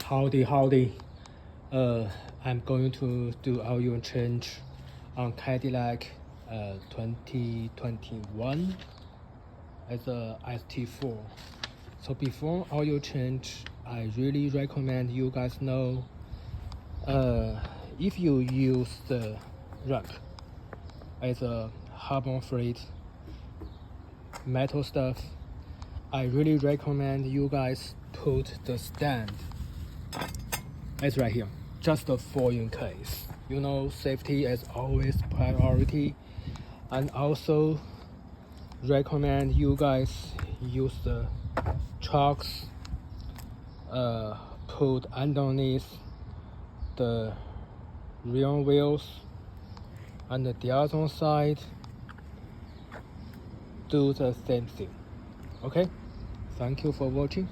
Howdy. I'm going to do oil change on Cadillac 2021 as a ST4. So before oil change, I really recommend you guys know if you use the rack as a carbon-free metal stuff, I really recommend you guys put the stand. It's right here, just for in case. You know, safety is always priority. And also recommend you guys use the chocks put underneath the rear wheels, and the other side do the same thing. Okay, thank you for watching.